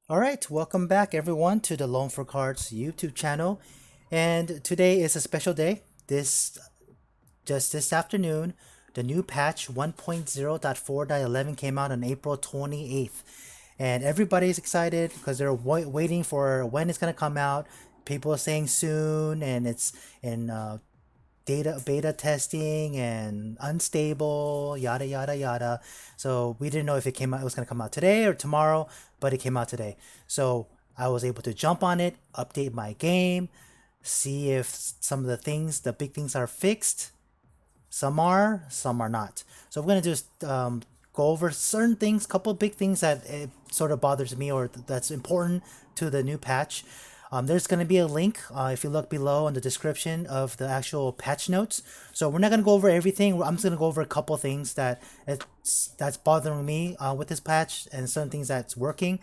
All right, welcome back everyone to the Loan for Cards YouTube channel. And today is a special day. Just this afternoon, the new patch 1.0.4.11 came out on April 28th. And everybody's excited because they're waiting for when it's going to come out. People are saying soon, and it's in data beta testing and unstable, yada yada yada. So we didn't know if it was gonna come out today or tomorrow, but it came out today. So I was able to jump on it, update my game, see if some of the big things are fixed. Some are not. So we're gonna just go over certain things, couple big things that it sort of bothers me or that's important to the new patch. There's going to be a link if you look below in the description of the actual patch notes. So we're not going to go over everything. I'm just going to go over a couple things that's bothering me with this patch and certain things that's working.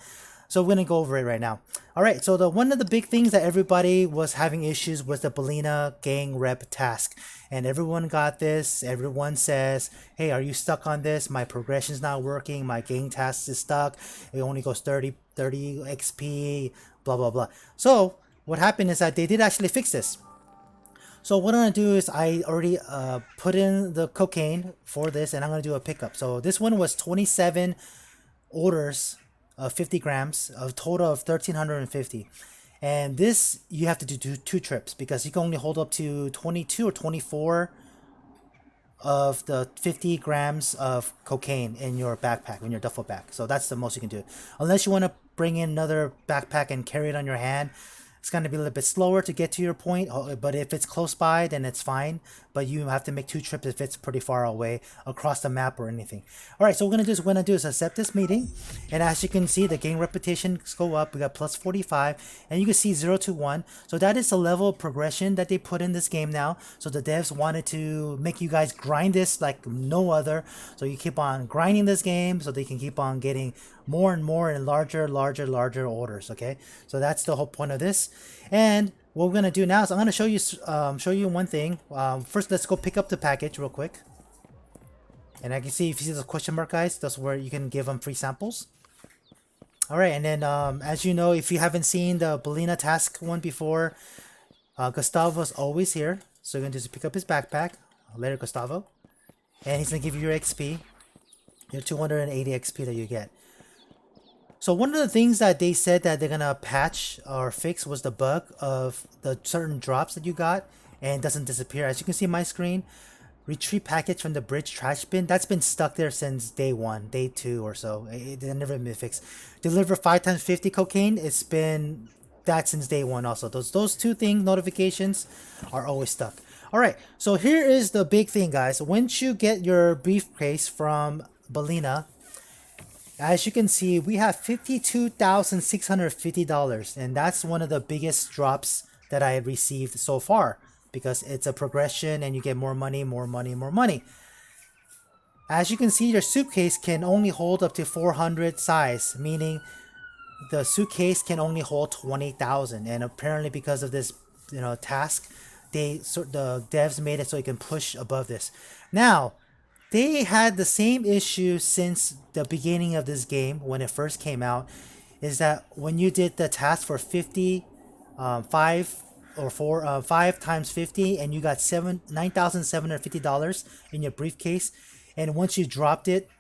So we're gonna go over it right now. All right, so the one of the big things that everybody was having issues was the Belina gang rep task, and everyone got this. Everyone says, "Hey, are you stuck on this? My progression's not working. My gang task is stuck. It only goes 30 XP. Blah blah blah." So what happened is that they did actually fix this. So what I'm gonna do is I already put in the cocaine for this, and I'm gonna do a pickup. So this one was 27 orders of 50 grams, a total of 1,350. And this, you have to do two trips because you can only hold up to 22 or 24 of the 50 grams of cocaine in your backpack, in your duffel bag. So that's the most you can do. Unless you want to bring in another backpack and carry it on your hand, it's going to be a little bit slower to get to your point, but if it's close by, then it's fine. But you have to make two trips if it's pretty far away across the map or anything. All right, so what we're gonna do is accept this meeting, and as you can see, the game reputations go up. We got plus 45, and you can see 0 to 1. So that is the level of progression that they put in this game now. So the devs wanted to make you guys grind this like no other. So you keep on grinding this game so they can keep on getting more and more and larger orders. Okay, so that's the whole point of this. And what we're gonna do now is I'm gonna show you one thing. First, let's go pick up the package real quick. And I can see, if you see the question mark, guys, that's where you can give them free samples. All right, and then as you know, if you haven't seen the Belina task one before, Gustavo's always here. So you're gonna just pick up his backpack. Later, Gustavo, and he's gonna give you your XP, your 280 XP that you get. So one of the things that they said that they're gonna patch or fix was the bug of the certain drops that you got and it doesn't disappear. As you can see on my screen, retrieve package from the bridge trash bin. That's been stuck there since day one, day two or so. It never been fixed. Deliver 5 times 50 cocaine. It's been that since day one also. Those two thing notifications are always stuck. All right, so here is the big thing, guys. Once you get your briefcase from Belina, as you can see, we have $52,650, and that's one of the biggest drops that I received so far because it's a progression and you get more money, more money, more money. As you can see, your suitcase can only hold up to 400 size, meaning the suitcase can only hold 20,000. And apparently because of this, task, the devs made it so you can push above this. Now, they had the same issue since the beginning of this game when it first came out, is that when you did the task for 50, 5 or 4, 5 times 50, and you got $9,750 in your briefcase, and once you dropped it,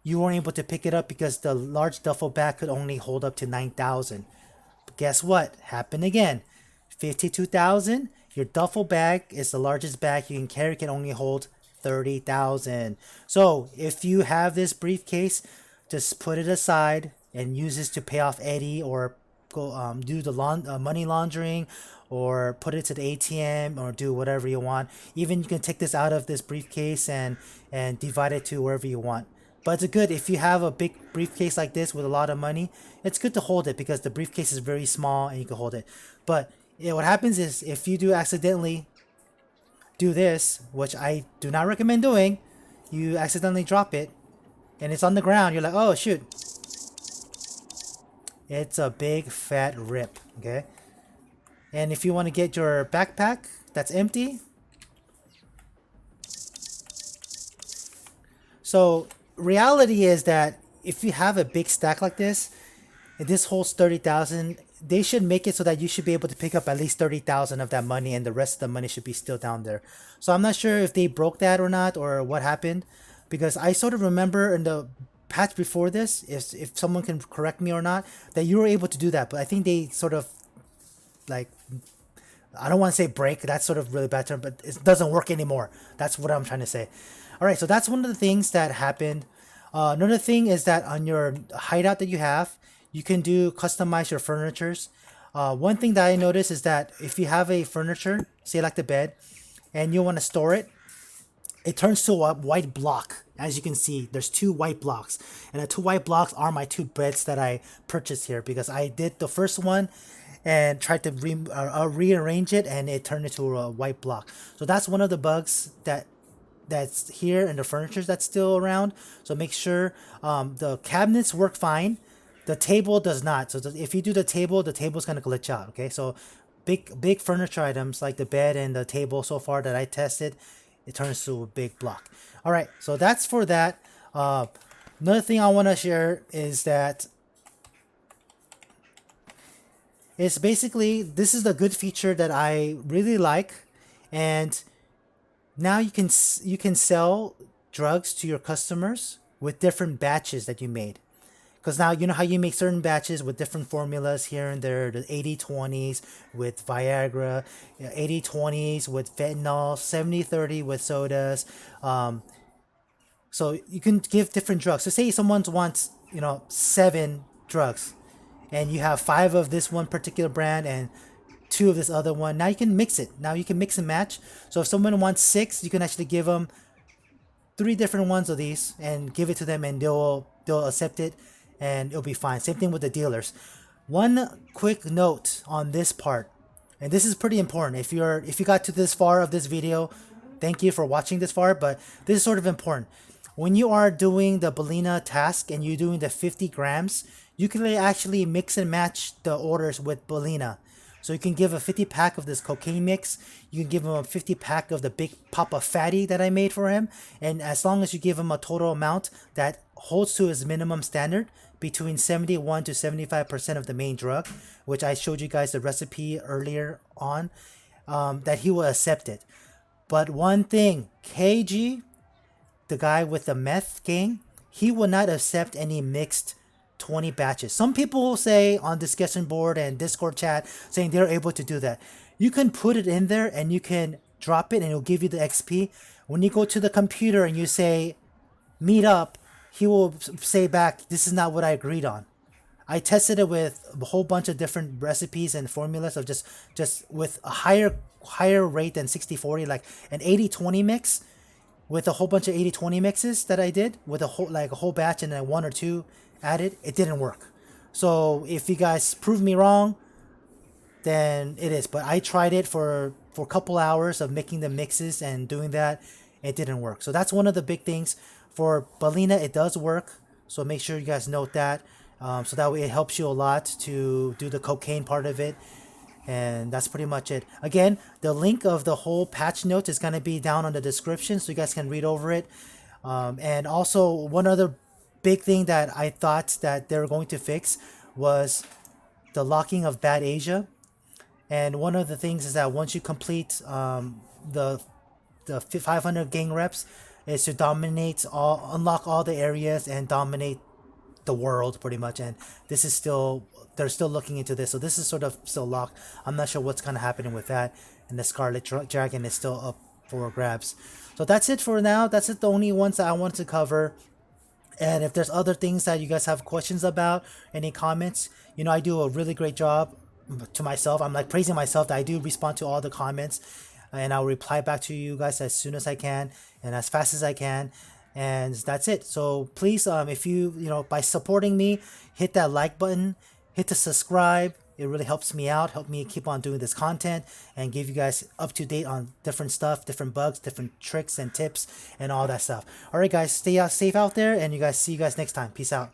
you weren't able to pick it up because the large duffel bag could only hold up to 9,000. But guess what? Happened again. 52,000. Your duffel bag is the largest bag you can carry, can only hold 30,000. So if you have this briefcase, just put it aside and use this to pay off Eddie, or go do the money laundering, or put it to the ATM, or do whatever you want. Even you can take this out of this briefcase and divide it to wherever you want. But it's good if you have a big briefcase like this with a lot of money. It's good to hold it because the briefcase is very small and you can hold it. But what happens is if you do accidentally do this, which I do not recommend doing, you accidentally drop it and it's on the ground, you're like, oh shoot. It's a big fat rip, okay? And if you want to get your backpack that's empty, so reality is that if you have a big stack like this, this holds 30,000. They should make it so that you should be able to pick up at least 30,000 of that money, and the rest of the money should be still down there. So I'm not sure if they broke that or not, or what happened, because I sort of remember in the patch before this, if someone can correct me or not, that you were able to do that. But I think they sort of like, I don't want to say break. That's sort of really bad term, but it doesn't work anymore. That's what I'm trying to say. All right, so that's one of the things that happened. Another thing is that on your hideout that you have, you can do customize your furnitures. One thing that I noticed is that if you have a furniture, say like the bed, and you want to store it, it turns to a white block. As you can see, there's two white blocks, and the two white blocks are my two beds that I purchased here, because I did the first one and tried to rearrange it, and it turned into a white block. So that's one of the bugs that's here in the furniture that's still around. So make sure the cabinets work fine. The table does not. So if you do the table's gonna glitch out. Okay, so big furniture items like the bed and the table so far that I tested, it turns to a big block. All right, so that's for that. Another thing I want to share is that it's basically, this is the good feature that I really like, and now you can sell drugs to your customers with different batches that you made. Because now you know how you make certain batches with different formulas here and there, the 80-20s with Viagra, 80-20s with fentanyl, 70-30 with sodas. So you can give different drugs. So say someone wants, 7 drugs, and you have 5 of this one particular brand and 2 of this other one. Now you can mix it. Now you can mix and match. So if someone wants 6, you can actually give them 3 different ones of these and give it to them, and they'll accept it, and it'll be fine. Same thing with the dealers. One quick note on this part, and this is pretty important. If you got to this far of this video, thank you for watching this far, but this is sort of important. When you are doing the Belina task and you're doing the 50 grams, you can actually mix and match the orders with Belina. So you can give a 50 pack of this cocaine mix. You can give him a 50 pack of the big Papa Fatty that I made for him. And as long as you give him a total amount that holds to his minimum standard, between 71 to 75% of the main drug, which I showed you guys the recipe earlier on, that he will accept it. But one thing, KG, the guy with the meth gang, he will not accept any mixed 20 batches. Some people will say on discussion board and Discord chat saying they're able to do that. You can put it in there and you can drop it and it'll give you the XP. When you go to the computer and you say meet up, he will say back, this is not what I agreed on. I tested it with a whole bunch of different recipes and formulas of just with a higher rate than 60-40, like an 80-20 mix with a whole bunch of 80-20 mixes that I did with a whole batch and then 1 or 2 added. It didn't work. So if you guys prove me wrong, then it is. But I tried it for a couple hours of making the mixes and doing that. It didn't work. So that's one of the big things. For Belina, it does work. So make sure you guys note that. So that way it helps you a lot to do the cocaine part of it. And that's pretty much it. Again, the link of the whole patch notes is going to be down on the description so you guys can read over it. And also, one other big thing that I thought that they were going to fix was the locking of Bad Asia. And one of the things is that once you complete the 500 gang reps, is to unlock all the areas and dominate the world pretty much. And this is they're still looking into this, so this is sort of still locked. I'm not sure what's kind of happening with that, and the Scarlet Dragon is still up for grabs. So that's it for now. That's it, the only ones that I wanted to cover. And if there's other things that you guys have questions about, any comments, I do a really great job to myself. I'm like praising myself that I do respond to all the comments, and I'll reply back to you guys as soon as I can and as fast as I can. And that's it. So please, if you by supporting me, hit that like button, hit the subscribe. It really helps me out, help me keep on doing this content and give you guys up to date on different stuff, different bugs, different tricks and tips and all that stuff. All right, guys, stay safe out there, and see you guys next time. Peace out.